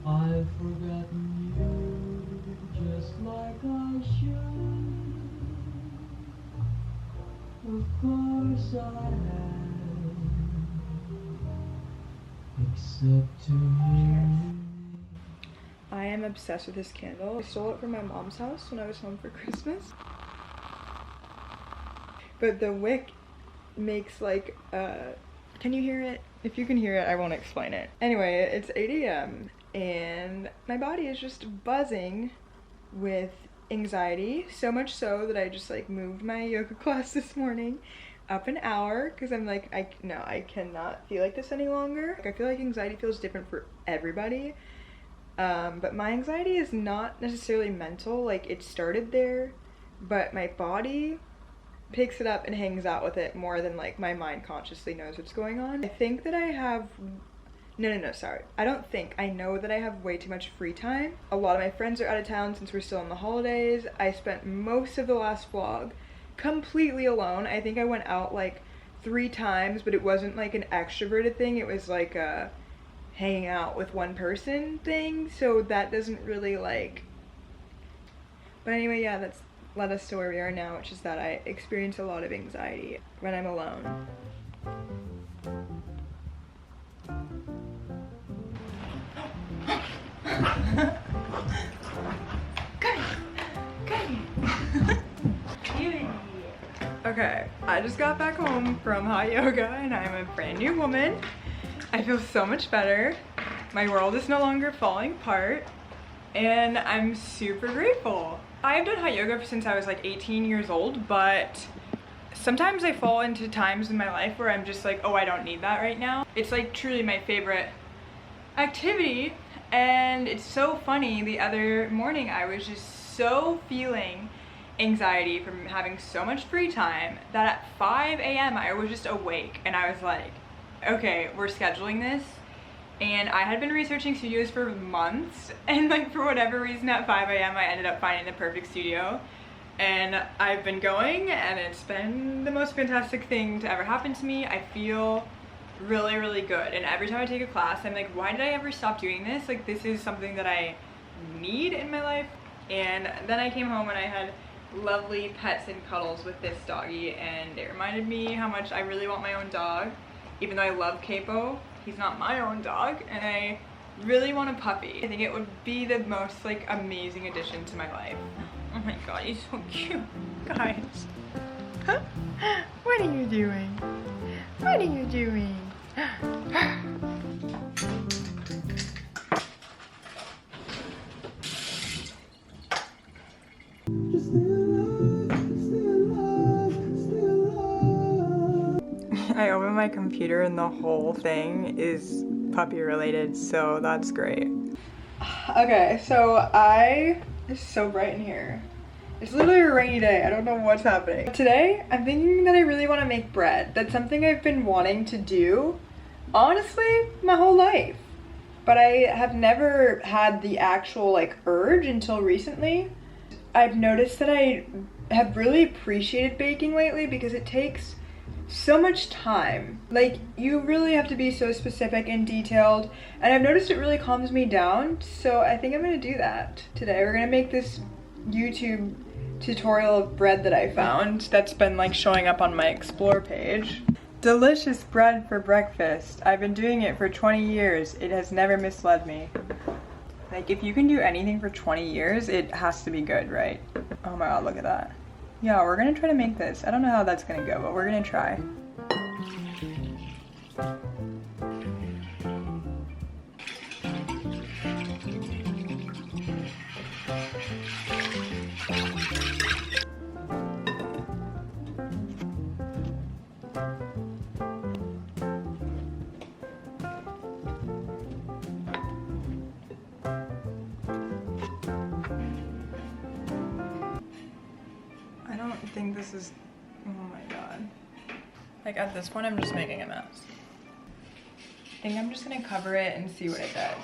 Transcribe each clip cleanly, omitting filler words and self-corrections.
I've forgotten you just like I should. Of course I have, except to me. I am obsessed with this candle. I stole it from my mom's house when I was home for Christmas. But the wick makes like, can you hear it? If you can hear it, I won't explain it. Anyway, it's 8 a.m. and my body is just buzzing with anxiety. So much so that I just like moved my yoga class this morning up an hour because I'm like, I cannot feel like this any longer. Like, I feel like anxiety feels different for everybody. But my anxiety is not necessarily mental. Like, it started there, but my body picks it up and hangs out with it more than like my mind consciously knows what's going on. I think that I have sorry. I don't think. I know that I have way too much free time. A lot of my friends are out of town since we're still in the holidays. I spent most of the last vlog completely alone. I think I went out like 3 times, but it wasn't like an extroverted thing. It was like a hanging out with one person thing. So that doesn't really like... But anyway, yeah, that's led us to where we are now, which is that I experience a lot of anxiety when I'm alone. Okay, I just got back home from hot yoga and I'm a brand new woman. I feel so much better. My world is no longer falling apart and I'm super grateful. I've done hot yoga since I was like 18 years old, but sometimes I fall into times in my life where I'm just like, oh, I don't need that right now. It's like truly my favorite activity, and it's so funny. The other morning I was just so feeling anxiety from having so much free time that at 5 a.m. I was just awake and I was like, okay, we're scheduling this. And I had been researching studios for months, and like for whatever reason at 5 a.m. I ended up finding the perfect studio. And I've been going and it's been the most fantastic thing to ever happen to me. I feel really, really good. And every time I take a class, I'm like, why did I ever stop doing this? Like, this is something that I need in my life. And then I came home and I had lovely pets and cuddles with this doggy, and it reminded me how much I really want my own dog. Even though I love Capo, he's not my own dog, and I really want a puppy. I think it would be the most like amazing addition to my life. Oh my god, he's so cute, guys. What are you doing? What are you doing? I opened my computer and the whole thing is puppy related, so that's great. Okay, so it's so bright in here. It's literally a rainy day. I don't know what's happening. Today, I'm thinking that I really want to make bread. That's something I've been wanting to do, honestly, my whole life. But I have never had the actual like urge until recently. I've noticed that I have really appreciated baking lately because it takes so much time. Like, you really have to be so specific and detailed, and I've noticed it really calms me down, so I think I'm gonna do that today. We're gonna make this YouTube tutorial of bread that I found that's been like showing up on my explore page. Delicious bread for breakfast. I've been doing it for 20 years. It has never misled me. Like, if you can do anything for 20 years, it has to be good, right? Oh my god, look at that. Yeah, we're gonna try to make this. I don't know how that's gonna go, but we're gonna try. I don't think this is, oh my god. Like, at this point, I'm just making a mess. I think I'm just gonna cover it and see what it does.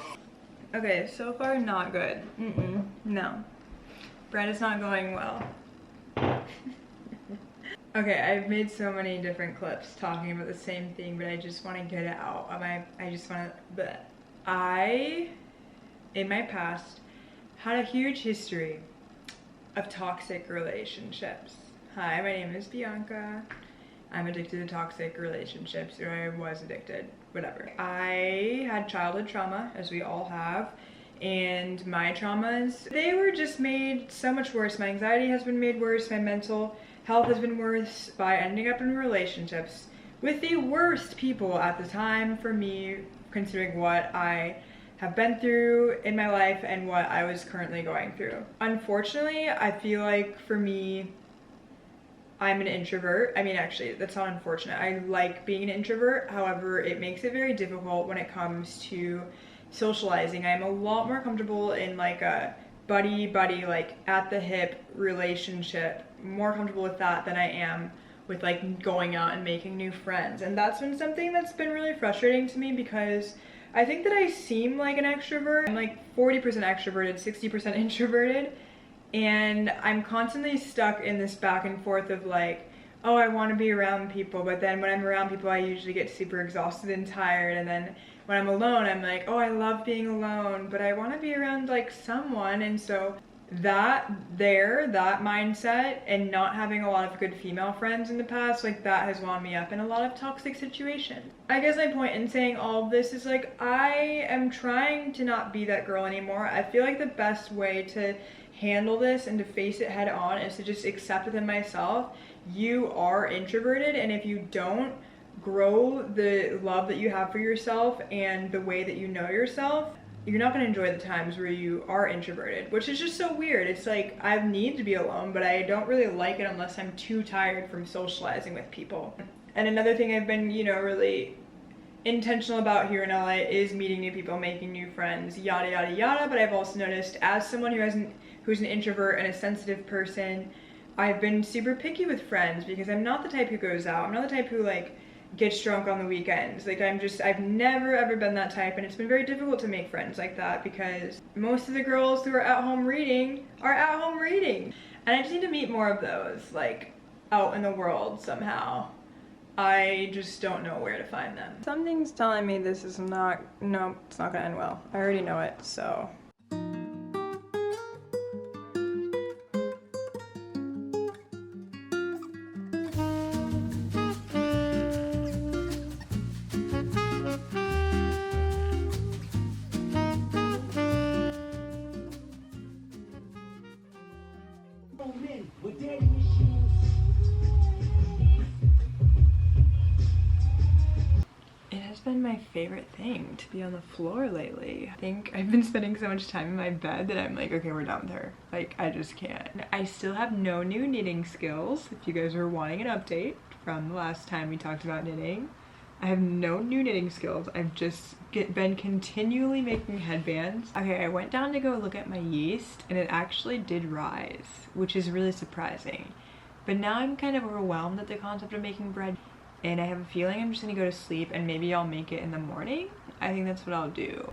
Okay, so far not good. No. Bread is not going well. Okay, I've made so many different clips talking about the same thing, but I just want to get it out. I just want to, I in my past had a huge history of toxic relationships. Hi, my name is Bianca. I'm addicted to toxic relationships, or I was addicted, whatever. I had childhood trauma, as we all have, and my traumas, they were just made so much worse. My anxiety has been made worse, my mental health has been worse by ending up in relationships with the worst people at the time for me, considering what I have been through in my life and what I was currently going through. Unfortunately, I feel like for me, I'm an introvert. I mean, actually, that's not unfortunate. I like being an introvert. However, it makes it very difficult when it comes to socializing. I'm a lot more comfortable in like a buddy, like at the hip relationship, more comfortable with that than I am with like going out and making new friends. And that's been something that's been really frustrating to me because I think that I seem like an extrovert. I'm like 40% extroverted, 60% introverted, and I'm constantly stuck in this back and forth of like, oh, I want to be around people, but then when I'm around people, I usually get super exhausted and tired, and then when I'm alone, I'm like, oh, I love being alone, but I want to be around like someone. And so that mindset and not having a lot of good female friends in the past, like that has wound me up in a lot of toxic situations. I guess my point in saying all of this is like, I am trying to not be that girl anymore. I feel like the best way to handle this and to face it head on is to just accept within myself, you are introverted, and if you don't grow the love that you have for yourself and the way that you know yourself, you're not going to enjoy the times where you are introverted, which is just so weird. It's like, I need to be alone, but I don't really like it unless I'm too tired from socializing with people. And another thing I've been, really intentional about here in LA is meeting new people, making new friends, yada, yada, yada. But I've also noticed, as someone who's an introvert and a sensitive person, I've been super picky with friends because I'm not the type who goes out. I'm not the type who like gets drunk on the weekends. Like I've never ever been that type, and it's been very difficult to make friends like that because most of the girls who are at home reading are at home reading. And I just need to meet more of those, like out in the world somehow. I just don't know where to find them. Something's telling me this is no, it's not gonna end well. I already know it, so. It has been my favorite thing to be on the floor lately. I think I've been spending so much time in my bed that I'm like, okay, we're done with her. Like, I just can't. I still have no new knitting skills. If you guys were wanting an update from the last time we talked about knitting, I have no new knitting skills. I've just been continually making headbands. Okay, I went down to go look at my yeast and it actually did rise, which is really surprising. But now I'm kind of overwhelmed at the concept of making bread, and I have a feeling I'm just gonna go to sleep and maybe I'll make it in the morning. I think that's what I'll do.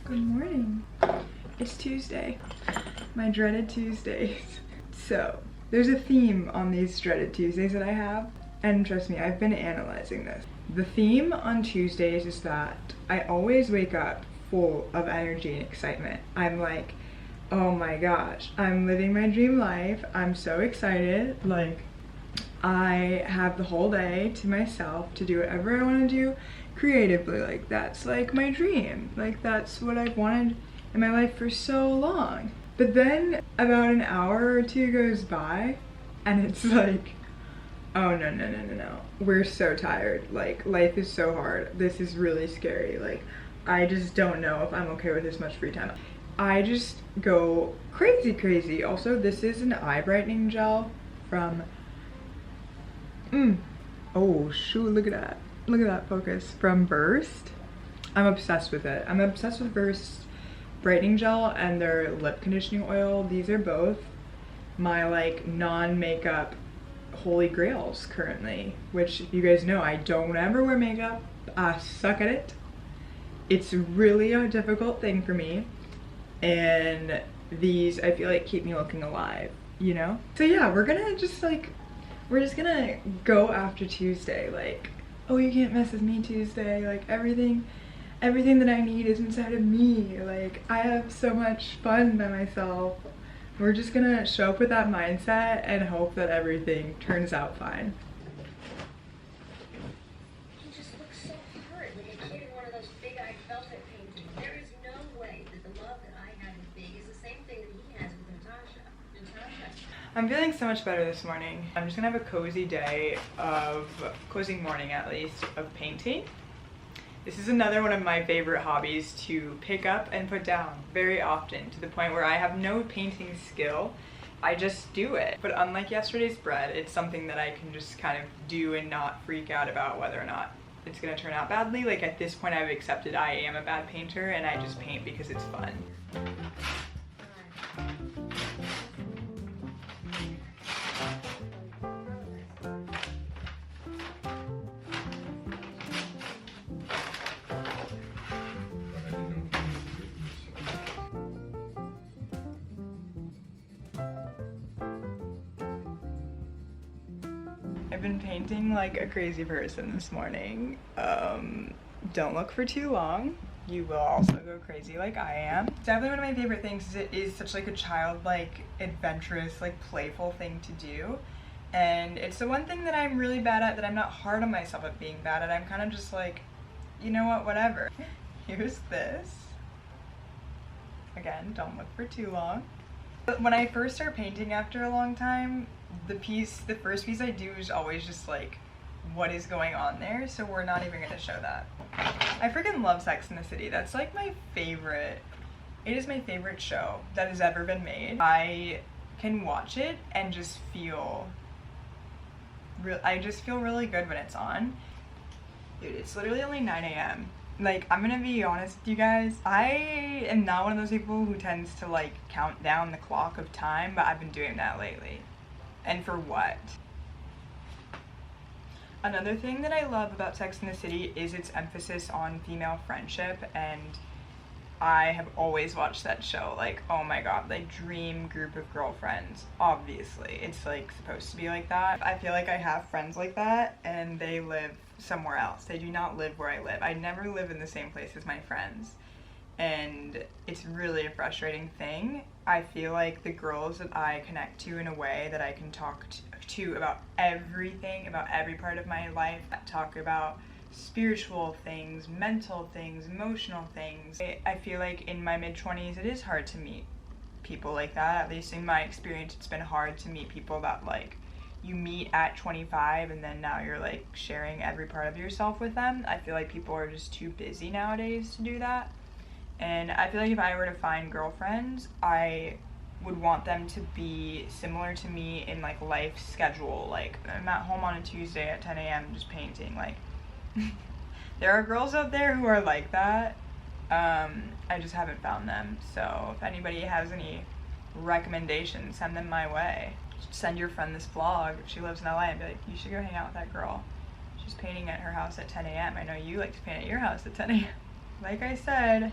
Good morning. It's Tuesday. My dreaded Tuesdays. So, there's a theme on these dreaded Tuesdays that I have, and trust me, I've been analyzing this. The theme on Tuesdays is that I always wake up full of energy and excitement. I'm like, oh my gosh, I'm living my dream life. I'm so excited. Like, I have the whole day to myself to do whatever I want to do creatively. Like, that's like my dream. Like, that's what I've wanted in my life for so long. But then about an hour or two goes by and it's like, oh no. We're so tired. Like, life is so hard. This is really scary. Like, I just don't know if I'm okay with this much free time. I just go crazy. Also, this is an eye brightening gel from, oh shoot, look at that. Look at that focus. From Burst. I'm obsessed with it. I'm obsessed with Burst brightening gel and their lip conditioning oil. These are both my like non-makeup holy grails currently, which you guys know I don't ever wear makeup. I suck at it. It's really a difficult thing for me, and these I feel like keep me looking alive, you know? So yeah, we're gonna just like we're just gonna go after Tuesday, like, oh, you can't mess with me Tuesday, like everything that I need is inside of me, like I have so much fun by myself. We're just gonna show up with that mindset and hope that everything turns out fine. He just looks so hurt, like a kid in one of those big-eyed velvet paintings. There is no way that the love that I have with Big is the same thing that he has with Natasha. I'm feeling so much better this morning. I'm just gonna have a cozy morning at least, of painting. This is another one of my favorite hobbies to pick up and put down very often, to the point where I have no painting skill. I just do it. But unlike yesterday's bread, it's something that I can just kind of do and not freak out about whether or not it's gonna turn out badly. Like at this point I've accepted I am a bad painter and I just paint because it's fun. I've been painting like a crazy person this morning. Don't look for too long. You will also go crazy like I am. It's definitely one of my favorite things is it is such like a childlike, adventurous, like playful thing to do. And it's the one thing that I'm really bad at, that I'm not hard on myself at being bad at. I'm kind of just like, you know what, whatever. Here's this. Again, don't look for too long. But when I first start painting after a long time, the first piece I do is always just like, what is going on there? So we're not even gonna show that. I freaking love Sex and the City. That's like my favorite. It is my favorite show that has ever been made. I can watch it and just feel really good when it's on. Dude, it's literally only 9 a.m. Like, I'm gonna be honest with you guys, I am not one of those people who tends to like count down the clock of time, but I've been doing that lately. And for what? Another thing that I love about Sex and the City is its emphasis on female friendship, and I have always watched that show. Like, oh my god, like dream group of girlfriends. Obviously, it's like supposed to be like that. I feel like I have friends like that, and they live somewhere else. They do not live where I live. I never live in the same place as my friends, and it's really a frustrating thing. I feel like the girls that I connect to in a way that I can talk to about everything, about every part of my life, talk about spiritual things, mental things, emotional things. I feel like in my mid-20s it is hard to meet people like that. At least in my experience, it's been hard to meet people that like you meet at 25 and then now you're like sharing every part of yourself with them. I feel like people are just too busy nowadays to do that. And I feel like if I were to find girlfriends, I would want them to be similar to me in like life schedule. Like, I'm at home on a Tuesday at 10 a.m. just painting. Like, there are girls out there who are like that. I just haven't found them. So if anybody has any recommendations, send them my way. Send your friend this vlog if she lives in LA and be like, you should go hang out with that girl. She's painting at her house at 10 a.m. I know you like to paint at your house at 10 a.m. Like I said,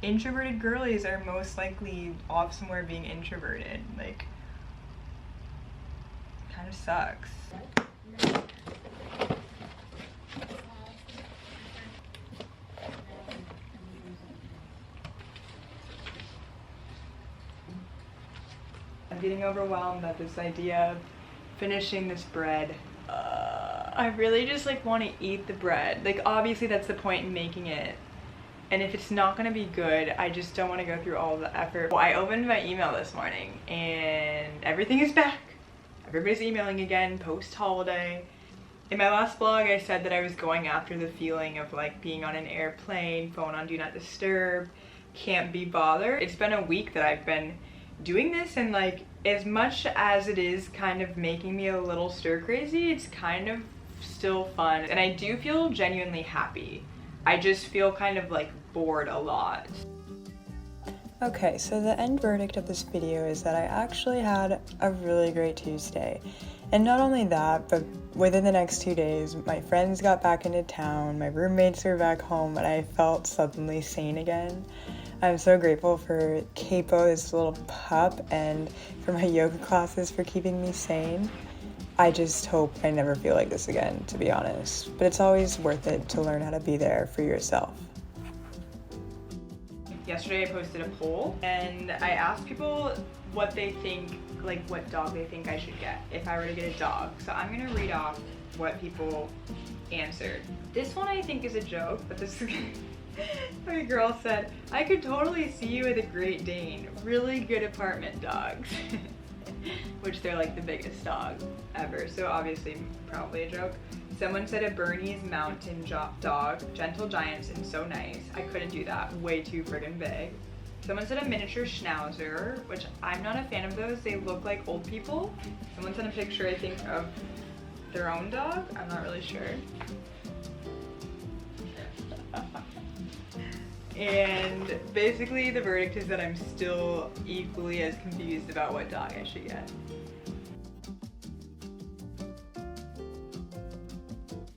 introverted girlies are most likely off somewhere being introverted. Like, kind of sucks. I'm getting overwhelmed at this idea of finishing this bread. I really just like want to eat the bread. Like, obviously that's the point in making it. And if it's not gonna be good, I just don't want to go through all the effort. Well, I opened my email this morning and everything is back. Everybody's emailing again post-holiday. In my last vlog, I said that I was going after the feeling of like being on an airplane, phone on do not disturb, can't be bothered. It's been a week that I've been doing this, and like, as much as it is kind of making me a little stir crazy, it's kind of still fun. And I do feel genuinely happy. I just feel kind of like bored a lot. Okay, so the end verdict of this video is that I actually had a really great Tuesday. And not only that, but within the next 2 days, my friends got back into town, my roommates were back home, and I felt suddenly sane again. I'm so grateful for Capo, this little pup, and for my yoga classes for keeping me sane. I just hope I never feel like this again, to be honest. But it's always worth it to learn how to be there for yourself. Yesterday I posted a poll and I asked people what they think, like what dog they think I should get if I were to get a dog. So I'm gonna read off what people answered. This one I think is a joke, but this is a girl said, I could totally see you with a Great Dane. Really good apartment dogs. Which they're like the biggest dog ever, so obviously probably a joke. Someone said a Bernese Mountain dog, gentle giants and so nice. I couldn't do that, way too friggin' big. Someone said a miniature Schnauzer, which I'm not a fan of those. They look like old people. Someone sent a picture, I think, of their own dog. I'm not really sure. And basically the verdict is that I'm still equally as confused about what dog I should get.